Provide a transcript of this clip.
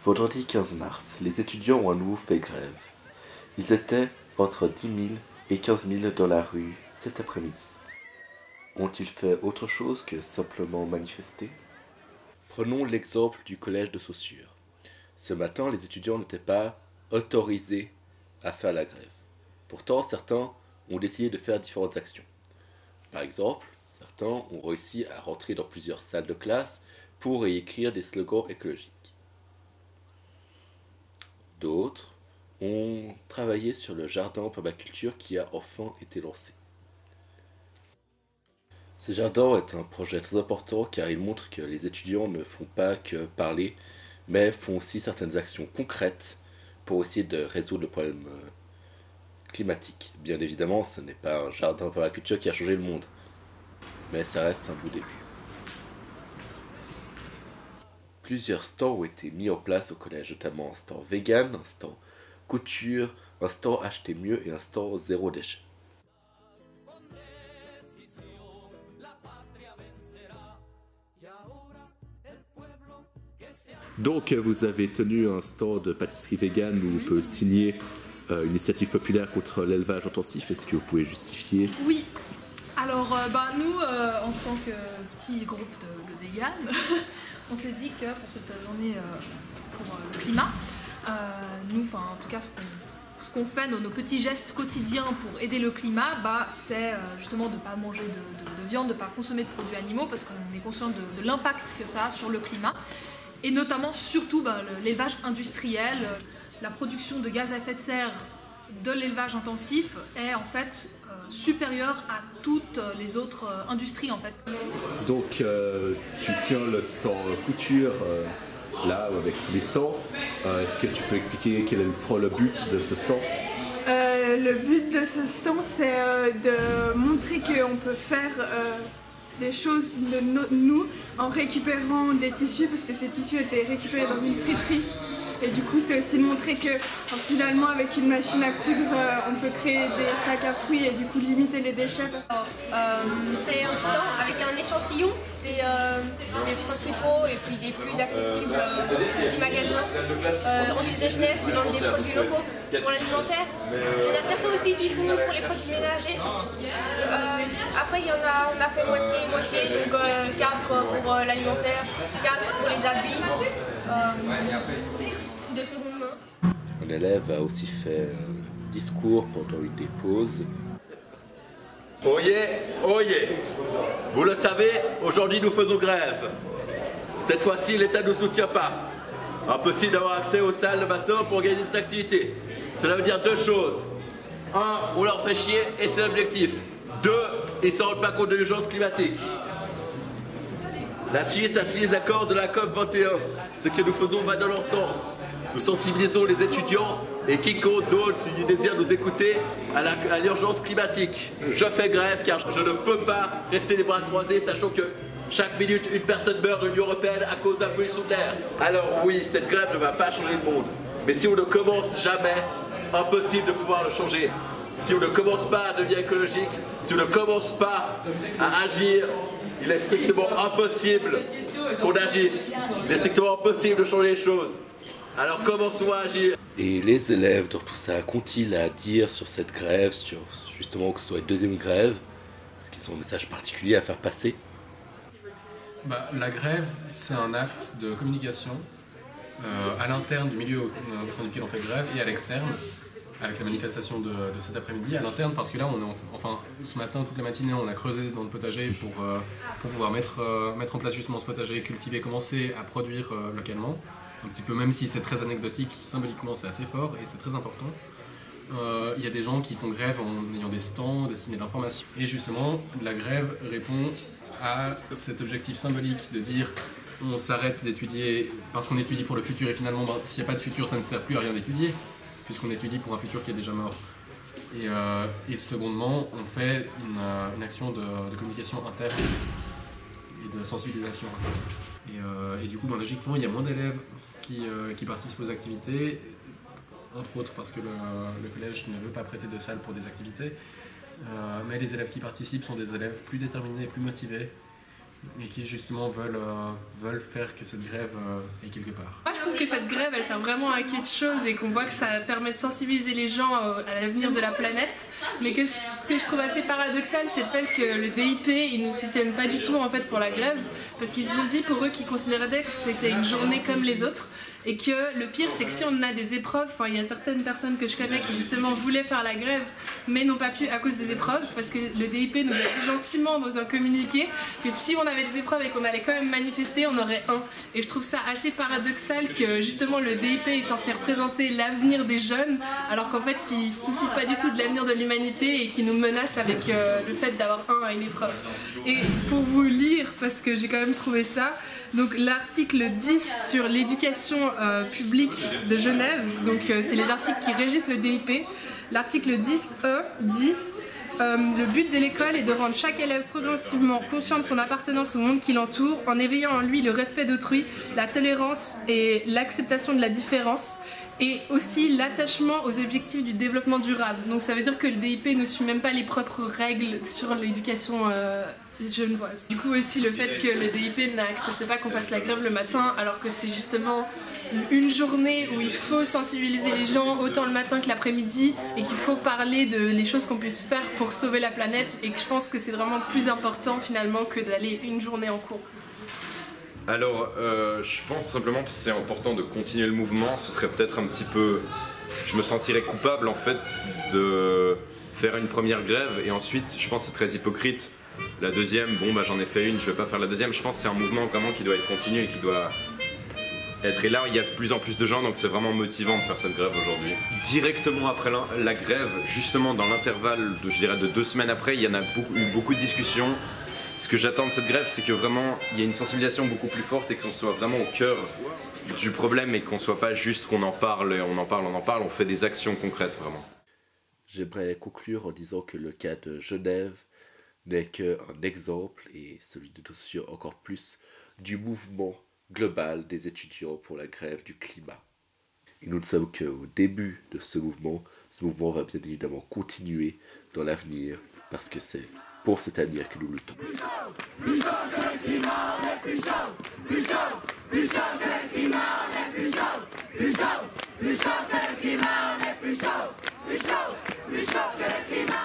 Vendredi 15 mars, les étudiants ont à nouveau fait grève. Ils étaient entre 10 000 et 15 000 dans la rue cet après-midi. Ont-ils fait autre chose que simplement manifester? Prenons l'exemple du collège de Saussure. Ce matin, les étudiants n'étaient pas autorisés à faire la grève. Pourtant, certains ont décidé de faire différentes actions. Par exemple, certains ont réussi à rentrer dans plusieurs salles de classe pour y écrire des slogans écologiques. D'autres ont travaillé sur le jardin permaculture qui a enfin été lancé. Ce jardin est un projet très important car il montre que les étudiants ne font pas que parler, mais font aussi certaines actions concrètes pour essayer de résoudre le problème climatique. Bien évidemment, ce n'est pas un jardin permaculture qui a changé le monde, mais ça reste un beau début. Plusieurs stands ont été mis en place au collège, notamment un stand vegan, un stand couture, un stand acheter mieux et un stand zéro déchet. Donc vous avez tenu un stand de pâtisserie vegan où on peut signer une initiative populaire contre l'élevage intensif. Est-ce que vous pouvez justifier? Oui. Alors nous, en tant que petit groupe de véganes, on s'est dit que pour cette journée pour le climat, nous, en tout cas ce qu'on fait, nos petits gestes quotidiens pour aider le climat, c'est justement de ne pas manger de viande, de ne pas consommer de produits animaux parce qu'on est conscient de l'impact que ça a sur le climat. Et notamment, surtout, l'élevage industriel, la production de gaz à effet de serre de l'élevage intensif est en fait supérieure à toutes les autres industries en fait. Donc tu tiens le stand couture là avec tous les stands. Est-ce que tu peux expliquer quel est le but de ce stand? Le but de ce stand, c'est de montrer qu'on peut faire des choses de nous en récupérant des tissus, parce que ces tissus étaient récupérés dans une friperie. Et du coup, c'est aussi de montrer que finalement, avec une machine à coudre, on peut créer des sacs à fruits et du coup limiter les déchets. C'est un stand avec un échantillon des principaux et puis des plus accessibles du magasin. En ville de Genève, qui vendent des produits locaux pour l'alimentaire. Il y en a certains aussi qui font pour les produits ménagers. Après, on a fait moitié, donc 4 pour l'alimentaire, 4 pour les habits. De seconde main. Un élève a aussi fait un discours pendant une des pauses. Oyez, oyez! Vous le savez, aujourd'hui nous faisons grève. Cette fois-ci, l'État ne nous soutient pas. Impossible d'avoir accès aux salles le matin pour organiser des activités. Cela veut dire 2 choses. 1, on leur fait chier et c'est l'objectif. 2, ils ne s'en rendent pas compte de l'urgence climatique. La Suisse a signé les accords de la COP 21. Ce que nous faisons va dans leur sens. Nous sensibilisons les étudiants et quiconque d'autre qui désire nous écouter à l'urgence climatique. Je fais grève car je ne peux pas rester les bras croisés sachant que chaque minute une personne meurt dans l'Union européenne à cause de la pollution de l'air. Alors oui, cette grève ne va pas changer le monde. Mais si on ne commence jamais, impossible de pouvoir le changer. Si on ne commence pas à devenir écologique, si on ne commence pas à agir, il est strictement impossible qu'on agisse. Il est strictement impossible de changer les choses. Alors commençons à agir. Et les élèves dans tout ça, qu'ont-ils à dire sur cette grève, sur justement que ce soit une deuxième grève? Est-ce qu'ils ont un message particulier à faire passer? La grève, c'est un acte de communication à l'interne du milieu au sein duquel on fait grève et à l'externe, avec la manifestation de cet après-midi. À l'interne parce que là, ce matin, toute la matinée, on a creusé dans le potager pour pouvoir mettre en place justement ce potager, cultiver, commencer à produire localement. Un petit peu, même si c'est très anecdotique, symboliquement c'est assez fort et c'est très important. Il y a des gens qui font grève en ayant des stands, des signes d'information. Et justement, la grève répond à cet objectif symbolique de dire on s'arrête d'étudier parce qu'on étudie pour le futur et finalement s'il n'y a pas de futur ça ne sert plus à rien d'étudier puisqu'on étudie pour un futur qui est déjà mort. Et secondement, on fait une action de communication interne et de sensibilisation interne. Et du coup, logiquement, il y a moins d'élèves qui participent aux activités, entre autres parce que le collège ne veut pas prêter de salle pour des activités, mais les élèves qui participent sont des élèves plus déterminés, plus motivés, et qui justement veulent faire que cette grève ait quelque part. Moi je trouve que cette grève elle sert vraiment à quelque chose et qu'on voit que ça permet de sensibiliser les gens à l'avenir de la planète, mais que ce que je trouve assez paradoxal c'est le fait que le DIP ils ne soutiennent pas du tout en fait pour la grève, parce qu'ils ont dit pour eux qu'ils considéraient que c'était une journée comme les autres. Et que le pire c'est que si on a des épreuves, enfin il y a certaines personnes que je connais qui justement voulaient faire la grève mais n'ont pas pu à cause des épreuves, parce que le DIP nous a dit gentiment dans un communiqué que si on avait des épreuves et qu'on allait quand même manifester, on aurait un. Et je trouve ça assez paradoxal que justement le DIP est censé représenter l'avenir des jeunes, alors qu'en fait il ne se soucie pas du tout de l'avenir de l'humanité et qui nous menace avec le fait d'avoir un à une épreuve. Et pour vous lire, parce que j'ai quand même trouvé ça, donc l'article 10 sur l'éducation publique de Genève, donc c'est les articles qui régissent le DIP. L'article 10E dit le but de l'école est de rendre chaque élève progressivement conscient de son appartenance au monde qui l'entoure, en éveillant en lui le respect d'autrui, la tolérance et l'acceptation de la différence, et aussi l'attachement aux objectifs du développement durable. Donc ça veut dire que le DIP ne suit même pas les propres règles sur l'éducation genevoise. Du coup aussi le fait que le DIP n'accepte pas qu'on fasse la grève le matin, alors que c'est justement une journée où il faut sensibiliser les gens autant le matin que l'après-midi, et qu'il faut parler de les choses qu'on puisse faire pour sauver la planète, et que je pense que c'est vraiment plus important finalement que d'aller une journée en cours. Alors, je pense simplement que c'est important de continuer le mouvement. Ce serait peut-être un petit peu... Je me sentirais coupable en fait de faire une première grève et ensuite, je pense que c'est très hypocrite. La deuxième, bon bah j'en ai fait une, je vais pas faire la deuxième. Je pense que c'est un mouvement vraiment qui doit être continué et qui doit être... Et là, il y a de plus en plus de gens, donc c'est vraiment motivant de faire cette grève aujourd'hui. Directement après la grève, justement dans l'intervalle, je dirais de 2 semaines après, il y en a eu beaucoup de discussions. Ce que j'attends de cette grève, c'est que vraiment il y ait une sensibilisation beaucoup plus forte et qu'on soit vraiment au cœur du problème et qu'on soit pas juste qu'on en parle, on fait des actions concrètes vraiment. J'aimerais conclure en disant que le cas de Genève n'est qu'un exemple, et celui de Naucier encore plus, du mouvement global des étudiants pour la grève du climat. Et nous ne sommes qu'au début de ce mouvement. Ce mouvement va bien évidemment continuer dans l'avenir, parce que c'est pour cet avenir que nous luttons. Plus chaud que le climat, on est plus chaud. Plus chaud, plus chaud que le climat, on est plus chaud. Plus chaud, plus chaud que le climat, on est plus chaud. Plus chaud, plus chaud que le climat.